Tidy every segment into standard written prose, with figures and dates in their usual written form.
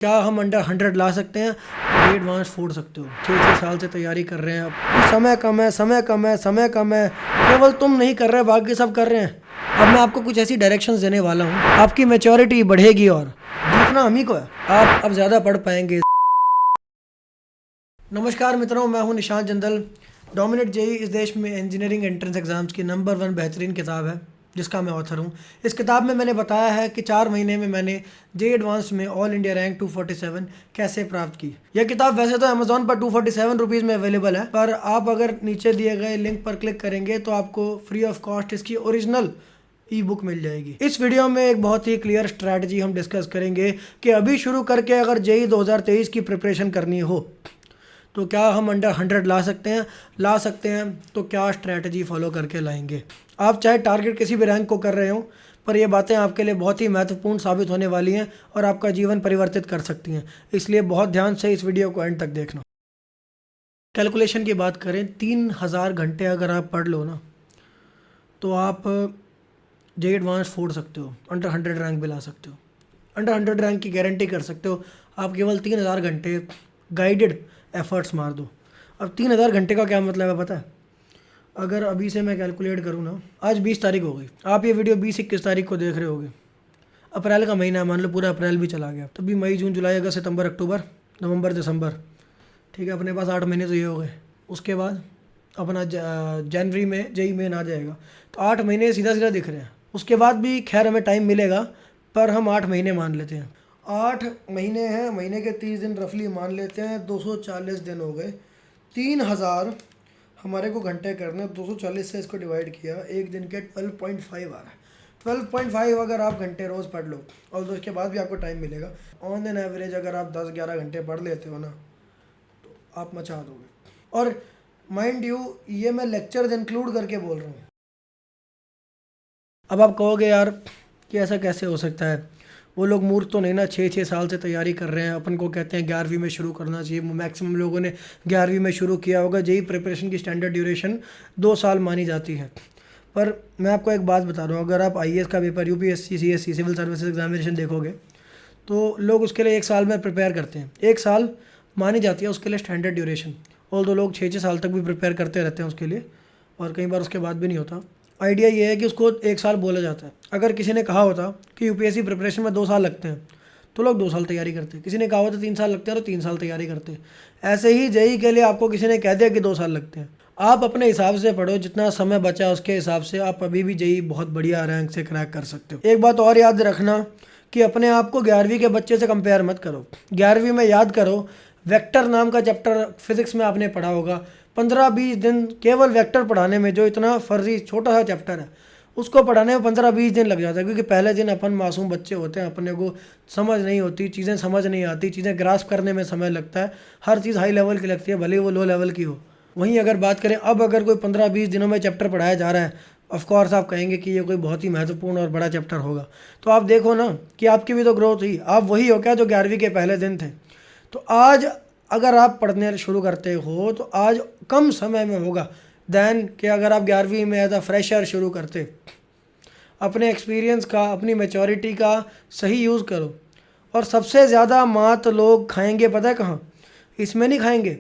क्या हम अंडर 100 ला सकते हैं? ये एडवांस फोड़ सकते हो। 6 साल से तैयारी कर रहे हैं। अब समय कम है, समय कम है, समय कम है। केवल तुम नहीं कर रहे, बाकी सब कर रहे हैं। अब मैं आपको कुछ ऐसी डायरेक्शंस देने वाला हूँ, आपकी मैच्योरिटी बढ़ेगी और जीतना हम ही को है। आप अब ज़्यादा पढ़ पाएंगे। नमस्कार मित्रों, मैं हूँ निशांत जंदल। डोमिनेट जेई इस देश में इंजीनियरिंग एंट्रेंस एग्ज़ाम्स की नंबर 1 बेहतरीन किताब है, जिसका मैं ऑथर हूँ। इस किताब में मैंने बताया है कि 4 महीने में मैंने जेई एडवांस में ऑल इंडिया रैंक 247 कैसे प्राप्त की। यह किताब वैसे तो अमेजोन पर 247 रुपीज़ में अवेलेबल है, पर आप अगर नीचे दिए गए लिंक पर क्लिक करेंगे तो आपको फ्री ऑफ कॉस्ट इसकी ओरिजिनल ई बुक मिल जाएगी। इस वीडियो में एक बहुत ही क्लियर स्ट्रैटेजी हम डिस्कस करेंगे कि अभी शुरू करके अगर जेई 2023 की प्रिपरेशन करनी हो तो क्या हम अंडर 100 ला सकते हैं तो क्या स्ट्रैटेजी फॉलो करके लाएंगे। आप चाहे टारगेट किसी भी रैंक को कर रहे हो, पर ये बातें आपके लिए बहुत ही महत्वपूर्ण साबित होने वाली हैं और आपका जीवन परिवर्तित कर सकती हैं। इसलिए बहुत ध्यान से इस वीडियो को एंड तक देखना। कैलकुलेशन की बात करें, 3000 घंटे अगर आप पढ़ लो ना, तो आप जेई एडवांस फोड़ सकते हो, अंडर 100 रैंक भी ला सकते हो। अंडर 100 रैंक की गारंटी कर सकते हो। आप केवल 3000 घंटे गाइडेड एफर्ट्स मार दो। अब 3000 घंटे का क्या मतलब है पता है? अगर अभी से मैं कैलकुलेट करूँ ना, आज 20 तारीख हो गई, आप ये वीडियो 20-21 तारीख को देख रहे होगे। अप्रैल का महीना है, मान लो पूरा अप्रैल भी चला गया, तब भी मई, जून, जुलाई, अगस्त, सितंबर, अक्टूबर, नवंबर, दिसंबर, ठीक है, अपने पास 8 महीने तो ये हो गए। उसके बाद अपना जनवरी में जेई मेन आ जाएगा, तो 8 महीने सीधा सीधा दिख रहे हैं। उसके बाद भी खैर हमें टाइम मिलेगा, पर हम 8 महीने मान लेते हैं। 8 महीने हैं, महीने के 30 दिन रफली मान लेते हैं, 240 दिन हो गए। 3000 हमारे को घंटे करने, 240 से इसको डिवाइड किया, एक दिन के 12.5 आ रहा है। 12.5 अगर आप घंटे रोज़ पढ़ लो, और उसके बाद भी आपको टाइम मिलेगा, ऑन एन एवरेज अगर आप 10-11 घंटे पढ़ लेते हो ना, तो आप मचा दोगे। और माइंड यू, ये मैं लेक्चर्स इंक्लूड करके बोल रहा हूँ। अब आप कहोगे यार कि ऐसा कैसे हो सकता है, वो लोग मूर्ख तो नहीं ना, 6 साल से तैयारी कर रहे हैं, अपन को कहते हैं 11वीं में शुरू करना चाहिए। मैक्सिमम लोगों ने 11वीं में शुरू किया होगा। जेई प्रिपरेशन की स्टैंडर्ड ड्यूरेशन 2 साल मानी जाती है। पर मैं आपको एक बात बता रहा हूँ, अगर आप आईएएस का paper, UPSC, CSC, civil services examination देखोगे तो लोग उसके लिए 1 साल में प्रिपेयर करते हैं। 1 साल मानी जाती है उसके लिए स्टैंडर्ड ड्यूरेशन, और दो लोग 6 साल तक भी प्रिपेयर करते रहते हैं उसके लिए, और कई बार उसके बाद भी नहीं होता। आइडिया ये है कि उसको 1 साल बोला जाता है। अगर किसी ने कहा होता कि यूपीएससी प्रिपरेशन में 2 साल लगते हैं, तो लोग 2 साल तैयारी करते। किसी ने कहा होता 3 साल लगते हैं, तो 3 साल तैयारी करते। ऐसे ही जेई के लिए आपको किसी ने कह दिया कि 2 साल लगते हैं, आप अपने हिसाब से पढ़ो, जितना समय बचा उसके हिसाब से आप अभी भी जेई बहुत बढ़िया रैंक से क्रैक कर सकते हो। एक बात और याद रखना कि अपने आप को 11वीं के बच्चे से कंपेयर मत करो। 11वीं में याद करो, वेक्टर नाम का चैप्टर फिजिक्स में आपने पढ़ा होगा। 15-20 दिन केवल वेक्टर पढ़ाने में, जो इतना फर्जी छोटा सा चैप्टर है, उसको पढ़ाने में 15-20 दिन लग जाता है। क्योंकि पहले दिन अपन मासूम बच्चे होते हैं, अपने को समझ नहीं होती, चीज़ें समझ नहीं आती, चीज़ें ग्रास्प करने में समय लगता है। हर चीज़ हाई लेवल की लगती है, भले वो लो लेवल की हो। वहीं अगर बात करें, अब अगर कोई 15-20 दिनों में चैप्टर पढ़ाया जा रहा है, ऑफकोर्स आप कहेंगे कि ये कोई बहुत ही महत्वपूर्ण और बड़ा चैप्टर होगा। तो आप देखो ना कि आपकी भी तो ग्रोथ हुई। आप वही हो क्या जो 11वीं के पहले दिन थे। तो आज अगर आप पढ़ने शुरू करते हो तो आज कम समय में होगा दैन कि अगर आप 11वीं में एज अ फ्रेशर शुरू करते। अपने एक्सपीरियंस का, अपनी मैच्योरिटी का सही यूज़ करो। और सबसे ज़्यादा मात लोग खाएंगे पता है कहाँ? इसमें नहीं खाएंगे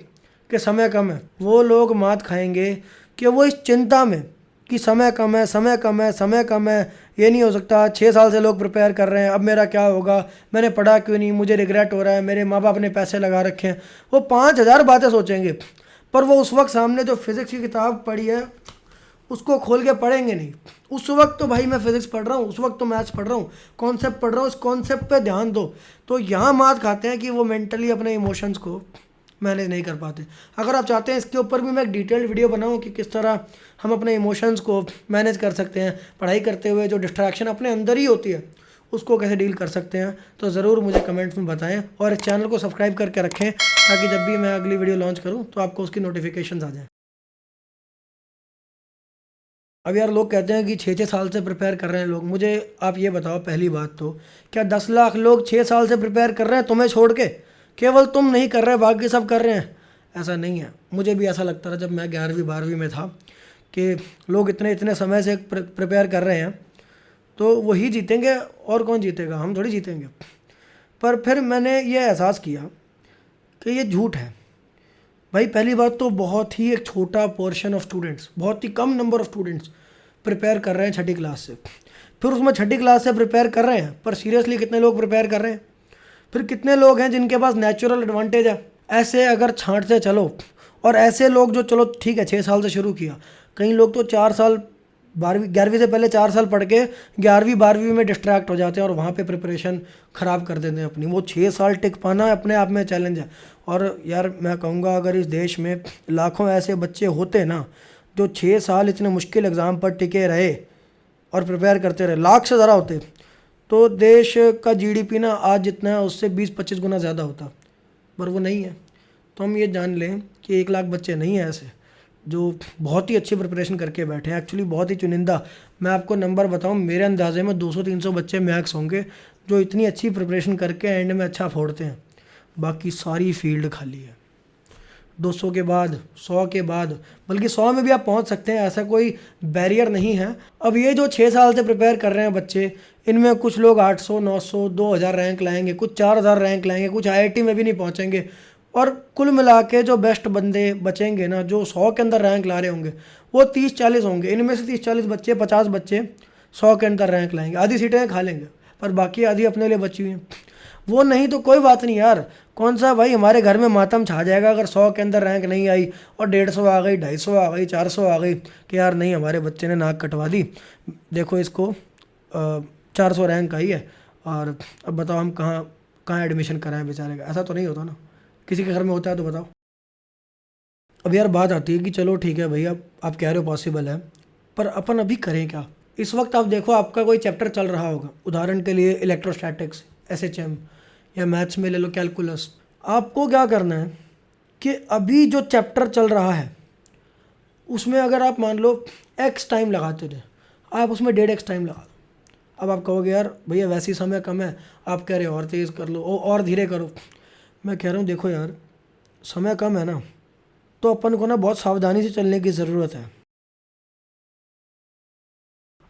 कि समय कम है, वो लोग मात खाएंगे कि वो इस चिंता में कि समय कम है, समय कम है, समय कम है, ये नहीं हो सकता, 6 साल से लोग प्रिपेयर कर रहे हैं, अब मेरा क्या होगा, मैंने पढ़ा क्यों नहीं, मुझे रिग्रेट हो रहा है, मेरे माँ बाप ने पैसे लगा रखे हैं। वो 5000 बातें सोचेंगे, पर वो उस वक्त सामने जो फिज़िक्स की किताब पढ़ी है उसको खोल के पढ़ेंगे नहीं। उस वक्त तो भाई मैं फिज़िक्स पढ़ रहा हूँ, उस वक्त तो मैथ्स पढ़ रहा हूँ, कॉन्सेप्ट पढ़ रहा हूँ, इस कॉन्सेप्ट पे ध्यान दो। तो यहाँ मात खाते हैं कि वो मेंटली अपने इमोशंस को मैनेज नहीं कर पाते। अगर आप चाहते हैं इसके ऊपर भी मैं एक डिटेल्ड वीडियो बनाऊं कि किस तरह हम अपने इमोशंस को मैनेज कर सकते हैं, पढ़ाई करते हुए जो डिस्ट्रैक्शन अपने अंदर ही होती है उसको कैसे डील कर सकते हैं, तो ज़रूर मुझे कमेंट्स में बताएं। और इस चैनल को सब्सक्राइब करके रखें ताकि जब भी मैं अगली वीडियो लॉन्च करूँ तो आपको उसकी नोटिफिकेशन आ जाए। अब यार लोग कहते हैं कि 6 साल से प्रिपेयर कर रहे हैं लोग। मुझे आप ये बताओ, पहली बात तो क्या 10 लाख लोग 6 साल से प्रिपेयर कर रहे हैं तुम्हें छोड़ के? केवल तुम नहीं कर रहे, बाकी सब कर रहे हैं? ऐसा नहीं है। मुझे भी ऐसा लगता था जब मैं 11वीं-12वीं में था कि लोग इतने इतने समय से प्रिपेयर कर रहे हैं तो वही जीतेंगे, और कौन जीतेगा, हम थोड़ी जीतेंगे। पर फिर मैंने ये एहसास किया कि ये झूठ है। भाई पहली बात तो बहुत ही एक छोटा पोर्शन ऑफ स्टूडेंट्स, बहुत ही कम नंबर ऑफ स्टूडेंट्स प्रिपेयर कर रहे हैं छठी क्लास से। फिर उसमें छठी क्लास से प्रिपेयर कर रहे हैं, पर सीरियसली कितने लोग प्रिपेयर कर रहे हैं? फिर कितने लोग हैं जिनके पास नेचुरल एडवांटेज है? ऐसे अगर छांटते चलो, और ऐसे लोग जो चलो ठीक है 6 साल से शुरू किया, कई लोग तो 4 साल 11वीं से पहले 4 साल पढ़ के 11वीं 12वीं में डिस्ट्रैक्ट हो जाते हैं और वहाँ पे प्रिपरेशन ख़राब कर देते हैं अपनी। वो 6 साल टिक पाना अपने आप में चैलेंज है। और यार मैं कहूँगा अगर इस देश में लाखों ऐसे बच्चे होते ना जो 6 साल इतने मुश्किल एग्ज़ाम पर टिके रहे और प्रिपेयर करते रहे, लाख से ज़्यादा होते, तो देश का जीडीपी ना आज जितना है उससे 20-25 गुना ज़्यादा होता। पर वो नहीं है। तो हम ये जान लें कि 1 लाख बच्चे नहीं हैं ऐसे जो बहुत ही अच्छी प्रिपरेशन करके बैठे हैं। एक्चुअली बहुत ही चुनिंदा, मैं आपको नंबर बताऊं, मेरे अंदाजे में 200-300 बच्चे मैक्स होंगे जो इतनी अच्छी प्रिपरेशन करके एंड में अच्छा फोड़ते हैं। बाकी सारी फील्ड खाली है। 200 के बाद, 100 के बाद, बल्कि 100 में भी आप पहुंच सकते हैं, ऐसा कोई बैरियर नहीं है। अब ये जो 6 साल से प्रिपेयर कर रहे हैं बच्चे, इनमें कुछ लोग 800, 900, 2000 रैंक लाएंगे, कुछ 4000 रैंक लाएंगे, कुछ आईआईटी में भी नहीं पहुंचेंगे। और कुल मिला के जो बेस्ट बंदे बचेंगे ना, जो 100 के अंदर रैंक ला रहे होंगे, वो 30-40 होंगे। इनमें से 30-40 बच्चे, 50 बच्चे 100 के अंदर रैंक लाएंगे, आधी सीटें खा लेंगे, पर बाकी आधी अपने लिए बची हुई हैं। वो नहीं तो कोई बात नहीं यार, कौन सा भाई हमारे घर में मातम छा जाएगा अगर 100 के अंदर रैंक नहीं आई और 150 आ गई, 250 आ गई, 400 आ गई कि यार नहीं हमारे बच्चे ने नाक कटवा दी, देखो इसको 400 रैंक आई है और अब बताओ हम कहाँ कहाँ एडमिशन कराएं बेचारे का। ऐसा तो नहीं होता ना, किसी के घर में होता है तो बताओ। अब यार बात आती है कि चलो ठीक है भैया आप कह रहे हो पॉसिबल है, पर अपन अभी करें क्या? इस वक्त आप देखो आपका कोई चैप्टर चल रहा होगा, उदाहरण के लिए इलेक्ट्रोस्टैटिक्स, एसएचएम, या मैथ्स में ले लो कैलकुलस। आपको क्या करना है कि अभी जो चैप्टर चल रहा है उसमें अगर आप मान लो एक्स टाइम लगाते थे, आप उसमें 1.5x टाइम लगा दो। अब आप कहोगे यार भैया वैसे ही समय कम है, आप कह रहे हो और तेज़ कर लो और धीरे करो। मैं कह रहा हूँ देखो यार समय कम है ना, तो अपन को ना बहुत सावधानी से चलने की ज़रूरत है।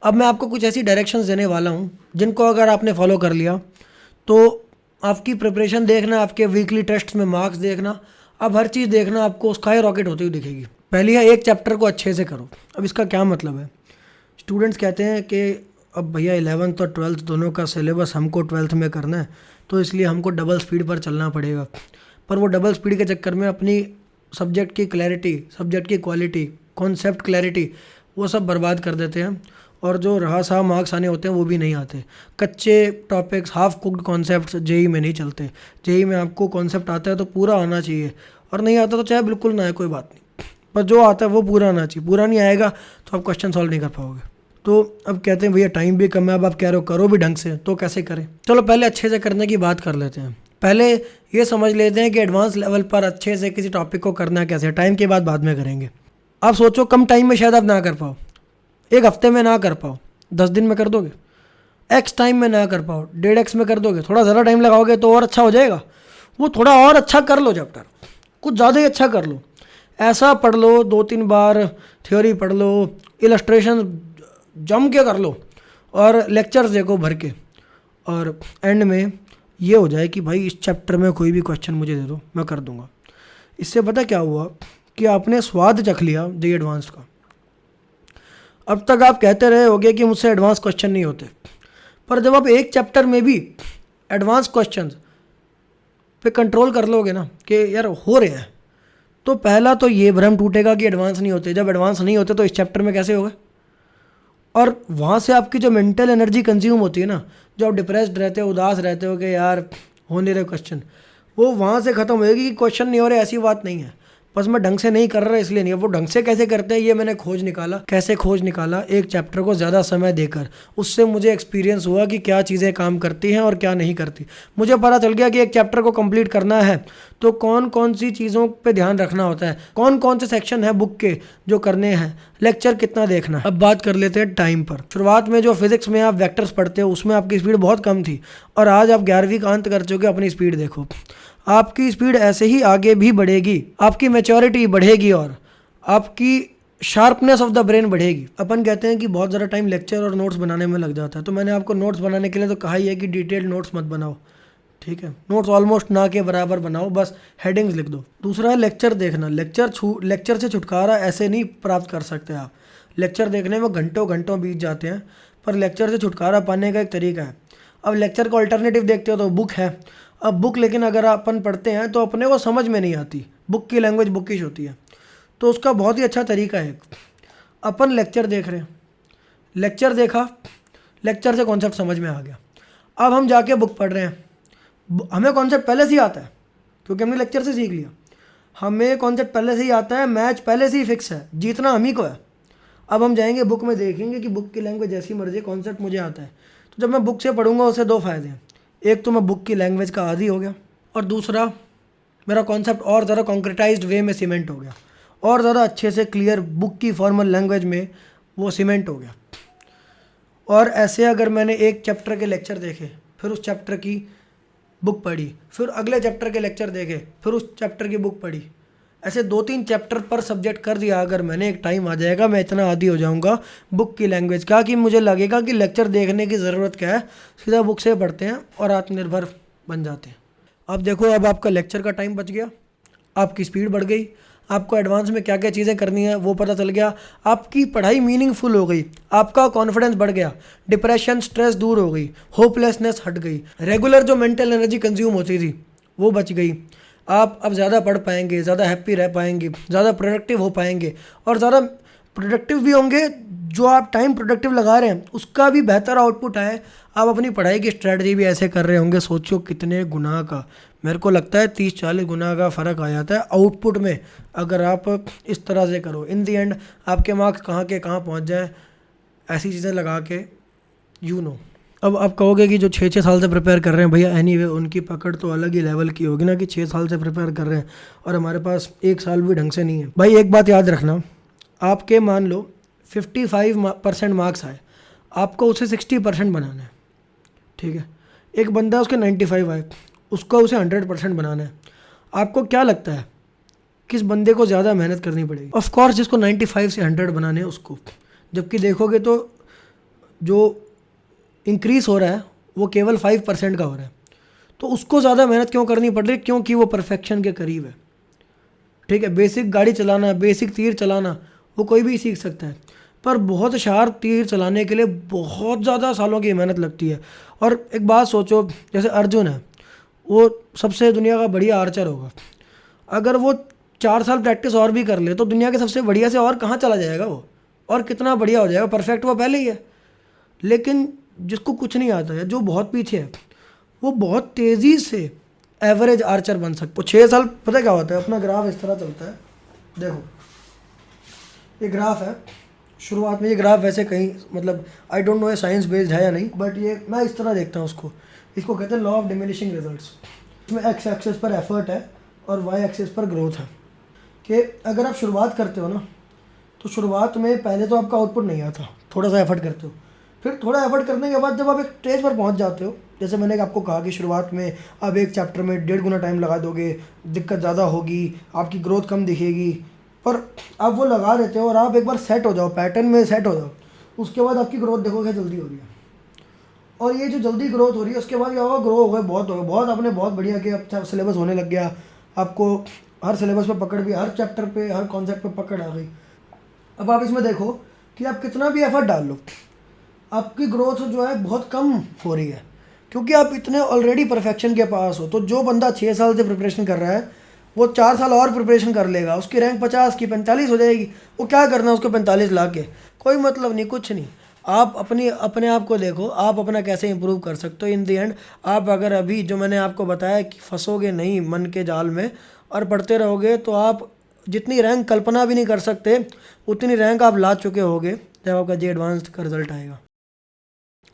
अब मैं आपको कुछ ऐसी डायरेक्शंस देने वाला हूँ जिनको अगर आपने फॉलो कर लिया तो आपकी प्रिपरेशन देखना, आपके वीकली टेस्ट में मार्क्स देखना, अब हर चीज़ देखना आपको स्काई रॉकेट होती हुई दिखेगी। पहली है एक चैप्टर को अच्छे से करो। अब इसका क्या मतलब है? स्टूडेंट्स कहते हैं कि अब भैया 11th और 12th दोनों का सिलेबस हमको 12th में करना है, तो इसलिए हमको डबल स्पीड पर चलना पड़ेगा। पर वो डबल स्पीड के चक्कर में अपनी सब्जेक्ट की क्लैरिटी, सब्जेक्ट की क्वालिटी, कॉन्सेप्ट क्लैरिटी, वो सब बर्बाद कर देते हैं और जो रहा साहब मार्क्स आने होते हैं वो भी नहीं आते। कच्चे topics, half cooked concepts JEE में नहीं चलते। जेई में आपको कॉन्सेप्ट आता है तो पूरा आना चाहिए, और नहीं आता तो चाहे बिल्कुल ना आए कोई बात नहीं, पर जो आता है वो पूरा आना चाहिए। पूरा नहीं आएगा तो आप क्वेश्चन सॉल्व नहीं कर पाओगे। तो अब कहते हैं भैया टाइम भी कम है, अब आप कह रहे हो करो भी ढंग से, तो कैसे करें? चलो पहले अच्छे से करने की बात कर लेते हैं। पहले ये समझ लेते हैं कि एडवांस लेवल पर अच्छे से किसी टॉपिक को करना कैसे। टाइम की बात बाद में करेंगे। आप सोचो कम टाइम में शायद आप ना कर पाओ, 1 हफ्ते में ना कर पाओ, 10 दिन में कर दोगे। एक्स टाइम में ना कर पाओ, 1.5x में कर दोगे। थोड़ा ज़्यादा टाइम लगाओगे तो और अच्छा हो जाएगा। वो थोड़ा और अच्छा कर लो चैप्टर, कुछ ज़्यादा ही अच्छा कर लो। ऐसा पढ़ लो 2-3 बार, थ्योरी पढ़ लो, इलस्ट्रेशन जम के कर लो और लेक्चर्स देखो भर के, और एंड में ये हो जाए कि भाई इस चैप्टर में कोई भी क्वेश्चन मुझे दे दो मैं कर दूंगा। इससे पता क्या हुआ कि आपने स्वाद चख लिया जेईई एडवांस का। अब तक आप कहते रहे होगे कि मुझसे एडवांस क्वेश्चन नहीं होते, पर जब आप एक चैप्टर में भी एडवांस क्वेश्चंस पे कंट्रोल कर लोगे ना कि यार हो रहे हैं, तो पहला तो ये भ्रम टूटेगा कि एडवांस नहीं होते। जब एडवांस नहीं होते तो इस चैप्टर में कैसे होगा? और वहाँ से आपकी जो मेंटल एनर्जी कंज्यूम होती है ना, जो आप डिप्रेस्ड रहते हो, उदास रहते हो कि यार हो नहीं रहे क्वेश्चन, वो वहाँ से ख़त्म होएगी कि क्वेश्चन नहीं हो रहे, ऐसी बात नहीं है, बस मैं ढंग से नहीं कर रहा इसलिए नहीं है। वो ढंग से कैसे करते हैं ये मैंने खोज निकाला। कैसे खोज निकाला? एक चैप्टर को ज़्यादा समय देकर। उससे मुझे एक्सपीरियंस हुआ कि क्या चीज़ें काम करती हैं और क्या नहीं करती। मुझे पता चल गया कि एक चैप्टर को कंप्लीट करना है तो कौन कौन सी चीज़ों पे ध्यान रखना होता है, कौन कौन से सेक्शन है बुक के जो करने हैं, लेक्चर कितना देखना है। अब बात कर लेते हैं टाइम पर। शुरुआत में जो फिजिक्स में आप वेक्टर्स पढ़ते हो उसमें आपकी स्पीड बहुत कम थी, और आज आप 11वीं का अंत कर चुके, अपनी स्पीड देखो। आपकी स्पीड ऐसे ही आगे भी बढ़ेगी, आपकी मैच्योरिटी बढ़ेगी और आपकी शार्पनेस ऑफ द ब्रेन बढ़ेगी। अपन कहते हैं कि बहुत ज़्यादा टाइम लेक्चर और नोट्स बनाने में लग जाता है, तो मैंने आपको नोट्स बनाने के लिए तो कहा ही है कि डिटेल्ड नोट्स मत बनाओ, ठीक है, नोट्स ऑलमोस्ट ना के बराबर बनाओ, बस हेडिंग्स लिख दो। दूसरा है लेक्चर देखना। लेक्चर से छुटकारा ऐसे नहीं प्राप्त कर सकते आप। लेक्चर देखने में घंटों घंटों बीत जाते हैं, पर लेक्चर से छुटकारा पाने का एक तरीका है। अब लेक्चर का अल्टरनेटिव देखते हो तो बुक है। अब बुक लेकिन अगर अपन पढ़ते हैं तो अपने को समझ में नहीं आती, बुक की लैंग्वेज बुकिश होती है, तो उसका बहुत ही अच्छा तरीका है। अपन लेक्चर देख रहे हैं, लेक्चर देखा, लेक्चर से कॉन्सेप्ट समझ में आ गया, अब हम जाके बुक पढ़ रहे हैं, हमें कॉन्सेप्ट पहले से ही आता है क्योंकि हमने लेक्चर से सीख लिया। हमें कॉन्सेप्ट पहले से ही आता है, मैच पहले से ही फिक्स है, जीतना हम ही को है। अब हम जाएंगे बुक में, देखेंगे कि बुक की लैंग्वेज जैसी मर्जी, कॉन्सेप्ट मुझे आता है, तो जब मैं बुक से पढ़ूंगा उससे दो फ़ायदे हैं। एक तो मैं बुक की लैंग्वेज का आदी हो गया, और दूसरा मेरा कॉन्सेप्ट और ज़्यादा कॉन्क्रेटाइज्ड वे में सीमेंट हो गया, और ज़्यादा अच्छे से क्लियर बुक की फॉर्मल लैंग्वेज में वो सीमेंट हो गया। और ऐसे अगर मैंने एक चैप्टर के लेक्चर देखे, फिर उस चैप्टर की बुक पढ़ी, फिर अगले चैप्टर के लेक्चर देखे, फिर उस चैप्टर की बुक पढ़ी, ऐसे 2-3 चैप्टर पर सब्जेक्ट कर दिया अगर मैंने, एक टाइम आ जाएगा मैं इतना आदी हो जाऊंगा बुक की लैंग्वेज का कि मुझे लगेगा कि लेक्चर देखने की ज़रूरत क्या है, सीधा बुक से पढ़ते हैं और आत्मनिर्भर बन जाते हैं। अब देखो, अब आपका लेक्चर का टाइम बच गया, आपकी स्पीड बढ़ गई, आपको एडवांस में क्या क्या चीज़ें करनी है वो पता चल गया, आपकी पढ़ाई मीनिंगफुल हो गई, आपका कॉन्फिडेंस बढ़ गया, डिप्रेशन स्ट्रेस दूर हो गई, होपलेसनेस हट गई, रेगुलर जो मेंटल एनर्जी कंज्यूम होती थी वो बच गई। आप अब ज़्यादा पढ़ पाएंगे, ज़्यादा हैप्पी रह पाएंगे, ज़्यादा प्रोडक्टिव हो पाएंगे, और ज़्यादा प्रोडक्टिव भी होंगे। जो आप टाइम प्रोडक्टिव लगा रहे हैं उसका भी बेहतर आउटपुट आए। आप अपनी पढ़ाई की स्ट्रेटजी भी ऐसे कर रहे होंगे, सोचो कितने गुना का, मेरे को लगता है 30-40 गुना का फ़र्क आ जाता है आउटपुट में अगर आप इस तरह से करो। इन दी एंड आपके मार्क्स कहाँ के कहाँ पहुँच जाए, ऐसी चीज़ें लगा के यू नो। अब आप कहोगे कि जो 6-6 साल से प्रिपेयर कर रहे हैं भैया, एनीवे उनकी पकड़ तो अलग ही लेवल की होगी ना, कि 6 साल से प्रिपेयर कर रहे हैं और हमारे पास 1 साल भी ढंग से नहीं है। भाई एक बात याद रखना, आपके मान लो 55% मार्क्स आए, आपको उसे 60% बनाना है, ठीक है। एक बंदा उसके 95 आए, उसको उसे 100% बनाना है। आपको क्या लगता है किस बंदे को ज़्यादा मेहनत करनी पड़ेगी? ऑफ कोर्स जिसको 95 से 100 बनाने हैं उसको। जबकि देखोगे तो जो इंक्रीज़ हो रहा है वो केवल 5% का हो रहा है, तो उसको ज़्यादा मेहनत क्यों करनी पड़ रही है? क्योंकि वो परफेक्शन के करीब है, ठीक है। बेसिक गाड़ी चलाना, बेसिक तीर चलाना वो कोई भी सीख सकता है, पर बहुत शार्प तीर चलाने के लिए बहुत ज़्यादा सालों की मेहनत लगती है। और एक बात सोचो, जैसे अर्जुन है, वो सबसे दुनिया का बढ़िया आर्चर होगा, अगर वो 4 साल प्रैक्टिस और भी कर ले तो दुनिया के सबसे बढ़िया से और कहाँ चला जाएगा वो, और कितना बढ़िया हो जाएगा, परफेक्ट वो पहले ही है। लेकिन जिसको कुछ नहीं आता है, जो बहुत पीछे है, वो बहुत तेज़ी से एवरेज आर्चर बन सकता है। वो 6 साल, पता क्या होता है, अपना ग्राफ इस तरह चलता है, देखो ये ग्राफ है। शुरुआत में ये ग्राफ वैसे कहीं, मतलब आई डोंट नो ये साइंस बेस्ड है या नहीं, बट ये मैं इस तरह देखता हूँ उसको। इसको कहते हैं लॉ ऑफ डिमिनिशिंग रिजल्ट्स। इसमें एक्स एक्सेस पर एफर्ट है और वाई एक्सेस पर ग्रोथ है। कि अगर आप शुरुआत करते हो ना, तो शुरुआत में पहले तो आपका आउटपुट नहीं आता, थोड़ा सा एफर्ट करते हो, फिर थोड़ा एफर्ट करने के बाद जब आप एक स्टेज पर पहुंच जाते हो, जैसे मैंने आपको कहा कि शुरुआत में आप एक चैप्टर में 1.5 गुना टाइम लगा दोगे, दिक्कत ज़्यादा होगी, आपकी ग्रोथ कम दिखेगी, पर आप वो लगा देते हो और आप एक बार सेट हो जाओ, पैटर्न में सेट हो जाओ, उसके बाद आपकी ग्रोथ देखोगे जल्दी हो रही है। और ये जो जल्दी ग्रोथ हो रही है उसके बाद क्या होगा, ग्रो हो गए, बहुत हो गया, बहुत आपने बहुत बढ़िया किया, अच्छा सिलेबस होने लग गया, आपको हर सिलेबस पे पकड़ भी, हर चैप्टर पे, हर कॉन्सेप्ट पे पकड़ आ गई। अब आप इसमें देखो कि आप कितना भी एफर्ट डाल लो, आपकी ग्रोथ जो है बहुत कम हो रही है, क्योंकि आप इतने ऑलरेडी परफेक्शन के पास हो। तो जो बंदा 6 साल से प्रिपरेशन कर रहा है वो 4 साल और प्रिपरेशन कर लेगा, उसकी रैंक 50 की 45 हो जाएगी। वो क्या करना है उसको 45 ला के, कोई मतलब नहीं, कुछ नहीं। आप अपने आप को देखो, आप अपना कैसे इंप्रूव कर सकते हो। इन दी एंड आप अगर अभी जो मैंने आपको बताया कि फंसोगे नहीं मन के जाल में और पढ़ते रहोगे, तो आप जितनी रैंक कल्पना भी नहीं कर सकते उतनी रैंक आप ला चुके होगे जब आपका जे एडवांस्ड का रिजल्ट आएगा।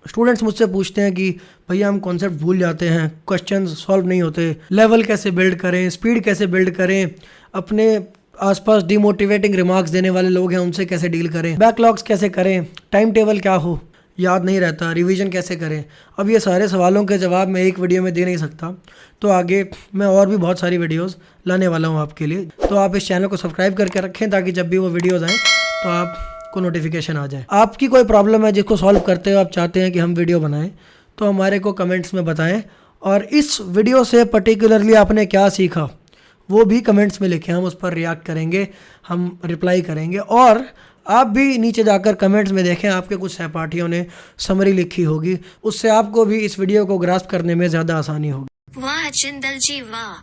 स्टूडेंट्स मुझसे पूछते हैं कि भैया हम कॉन्सेप्ट भूल जाते हैं, क्वेश्चंस सॉल्व नहीं होते, लेवल कैसे बिल्ड करें, स्पीड कैसे बिल्ड करें, अपने आसपास डिमोटिवेटिंग रिमार्क्स देने वाले लोग हैं उनसे कैसे डील करें, बैकलॉग्स कैसे करें, टाइम टेबल क्या हो, याद नहीं रहता, रिवीजन कैसे करें। अब ये सारे सवालों के जवाब मैं एक वीडियो में दे नहीं सकता, तो आगे मैं और भी बहुत सारी वीडियोज़ लाने वाला हूँ आपके लिए। तो आप इस चैनल को सब्सक्राइब करके रखें ताकि जब भी वो वीडियोज़ आएँ तो आप को नोटिफिकेशन आ जाए। आपकी कोई प्रॉब्लम है जिसको सॉल्व करते हो आप चाहते हैं कि हम वीडियो बनाएं, तो हमारे को कमेंट्स में बताएं और इस वीडियो से पर्टिकुलरली आपने क्या सीखा वो भी कमेंट्स में लिखें, हम उस पर रिएक्ट करेंगे, हम रिप्लाई करेंगे। और आप भी नीचे जाकर कमेंट्स में देखें, आपके कुछ सहपाठियों ने समरी लिखी होगी, उससे आपको भी इस वीडियो को ग्रास्प करने में ज़्यादा आसानी होगी। वाह जिंदल जी वाह।